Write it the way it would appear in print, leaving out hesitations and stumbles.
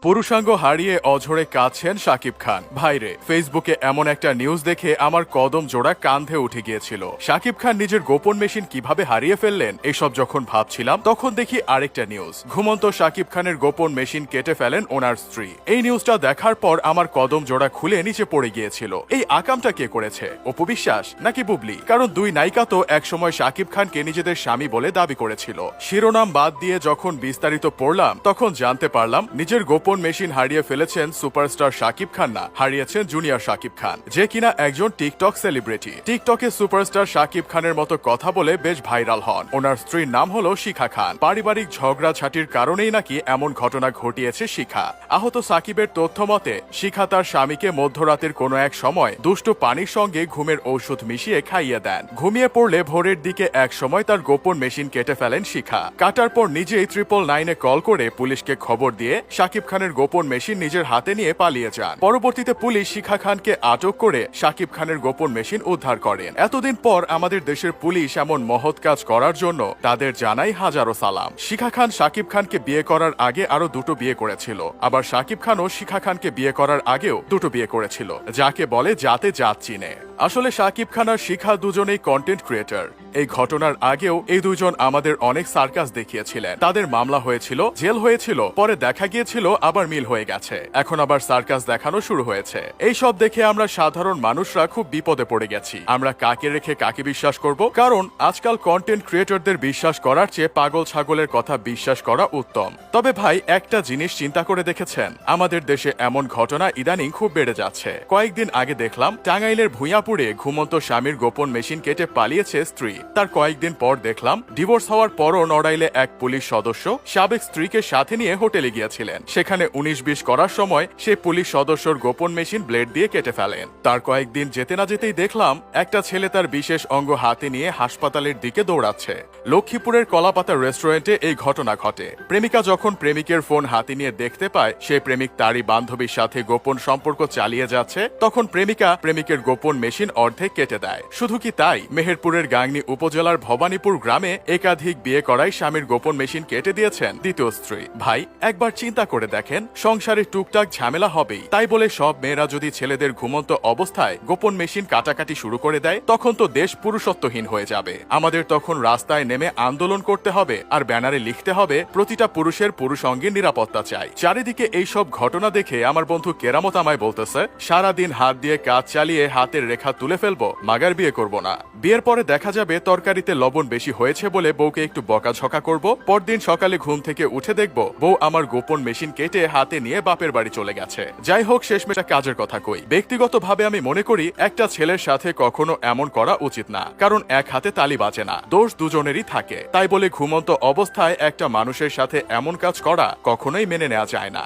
পুরুষাঙ্গ হারিয়ে অঝরে কাঁদছেন শাকিব খান। ভাইরে, ফেসবুকে এমন একটা নিউজ দেখে আমার কদম জোড়া কাঁধে উঠে গিয়েছিল। শাকিব খান নিজের গোপন মেশিন কিভাবে হারিয়ে ফেললেন এসব যখন ভাবছিলাম, তখন দেখি আরেকটা নিউজ। ঘুমন্ত শাকিব খানের গোপন মেশিন কেটে ফেলেন ওনার স্ত্রী। এই নিউজটা দেখার পর আমার কদম জোড়া খুলে নিচে পড়ে গিয়েছিল। এই আকামটা কে করেছে? অপু বিশ্বাস নাকি বুবলি? কারণ দুই নায়িকা তো একসময় শাকিব খানকে নিজেদের স্বামী বলে দাবি করেছিল। শিরোনাম বাদ দিয়ে যখন বিস্তারিত পড়লাম, তখন জানতে পারলাম নিজের গোপন মেশিন হারিয়ে ফেলেছেন সুপারস্টার শাকিব খান না, হারিয়েছেন জুনিয়র শাকিব খান, যে কিনা একজন টিকটক সেলিব্রিটি। টিকটকে সুপারস্টার শাকিব খানের মতো কথা বলে বেশ ভাইরাল হন। ওনার স্ত্রীর নাম হলো শিখা খান। পারিবারিক ঝগড়াঝাটির কারণেই নাকি এমন ঘটনা ঘটিয়েছে শিখা। আহত সাকিবের তথ্য মতে শিখা তার স্বামীকে মধ্যরাতের কোনো এক সময় দুষ্টু পানির সঙ্গে ঘুমের ঔষধ মিশিয়ে খাইয়ে দেন। ঘুমিয়ে পড়লে ভোরের দিকে এক সময় তার গোপন মেশিন কেটে ফেলেন শিখা। কাটার পর নিজেই 999-এ কল করে পুলিশকে খবর দিয়ে শাকিব খানের গোপন মেশিন নিজের হাতে নিয়ে পালিয়ে যান। পরবর্তীতে পুলিশ শিখা খানকে আটক করে শাকিব খানের গোপন মেশিন উদ্ধার করেন। এতদিন পর আমাদের দেশের পুলিশ এমন মহৎ কাজ করার জন্য তাদের জানাই হাজারো সালাম। শিখা খান শাকিব খানকে বিয়ে করার আগে আরো দুটো বিয়ে করেছিল। আবার শাকিব খানও শিখা খানকে বিয়ে করার আগেও দুটো বিয়ে করেছিল, যাকে বলে জাতে জাত চিনে। আসলে শাকিব খান আর শিখা দুজনেই কন্টেন্ট ক্রিয়েটর। এই ঘটনার আগেও এই দুজন আমাদের অনেক সার্কাস দেখিয়েছিলেন। তাদের মামলা হয়েছিল, জেল হয়েছিল, পরে দেখা গিয়েছিল আবার মিল হয়ে গেছে, এখন আবার সার্কাস দেখানো শুরু হয়েছে। এই সব দেখে আমরা সাধারণ মানুষরা খুব বিপদে পড়ে গেছি। আমরা কাকে রেখে কাকে বিশ্বাস করব? কারণ আজকাল কন্টেন্ট ক্রিয়েটরদের বিশ্বাস করার চেয়ে পাগল ছাগলের কথা বিশ্বাস করা উত্তম। তবে ভাই, একটা জিনিস চিন্তা করে দেখেছেন? আমাদের দেশে এমন ঘটনা ইদানিং খুব বেড়ে যাচ্ছে। কয়েকদিন আগে দেখলাম টাঙ্গাইলের ভূঁইয়াপুরে ঘুমন্ত স্বামীর গোপন মেশিন কেটে পালিয়েছে স্ত্রী। তার কয়েকদিন পর দেখলাম ডিভোর্স হওয়ার পরও নড়াইলে এক পুলিশ সদস্য সাবেক স্ত্রীকে সাথে নিয়ে হোটেলে গিয়েছিলেন। সেখানে 19-20 করার সময় সেই পুলিশ সদস্যর গোপন মেশিন ব্লেড দিয়ে কেটে ফেলেন। তার কয়েকদিন যেতে না যেতেই দেখলাম একটা ছেলে তার বিশেষ অঙ্গ হাতে নিয়ে হাসপাতালের দিকে দৌড়াচ্ছে। লক্ষ্মীপুরের কলাপাতা রেস্টুরেন্টে এই ঘটনা ঘটে। প্রেমিকা যখন প্রেমিকের ফোন হাতে নিয়ে দেখতে পায় সেই প্রেমিক তারই বান্ধবীর সাথে গোপন সম্পর্ক চালিয়ে যাচ্ছে, তখন প্রেমিকা প্রেমিকের গোপন মেশিন অর্ধেক কেটে দেয়। শুধু কি তাই, মেহেরপুরের গাংনী উপজেলার ভবানীপুর গ্রামে একাধিক বিয়ে করায় স্বামীর গোপন মেশিন কেটে দিয়েছেন দ্বিতীয় স্ত্রী। ভাই, একবার চিন্তা করে দেখেন, সংসারে টুকটাক ঝামেলা হবেই, তাই বলে সব মেয়েরা যদি ছেলেদের ঘুমন্ত অবস্থায় গোপন মেশিন কাটাকাটি শুরু করে দেয়, তখন তো দেশ পুরুষত্বহীন হয়ে যাবে। আমাদের তখন রাস্তায় নেমে আন্দোলন করতে হবে আর ব্যানারে লিখতে হবে প্রতিটা পুরুষের পুরুষাঙ্গের নিরাপত্তা চাই। চারিদিকে এই সব ঘটনা দেখে আমার বন্ধু কেরামত আমায় বলতেছে, সারাদিন হাত দিয়ে কাজ চালিয়ে হাতের রেখা তুলে ফেলবো, মাগার বিয়ে করব না। বিয়ের পরে দেখা যাবে তরকারিতে লবণ বেশি হয়েছে বলে বউকে একটু বকাঝকা করব, পরদিন সকালে ঘুম থেকে উঠে দেখব বউ আমার গোপন মেশিন কেটে হাতে নিয়ে বাপের বাড়ি চলে গেছে। যাই হোক, শেষমেশ কাজের কথা কই। ব্যক্তিগতভাবে আমি মনে করি একটা ছেলের সাথে কখনো এমন করা উচিত না, কারণ এক হাতে তালি বাজে না, দোষ দুজনেরই থাকে। তাই বলে ঘুমন্ত অবস্থায় একটা মানুষের সাথে এমন কাজ করা কখনোই মেনে নেওয়া যায় না।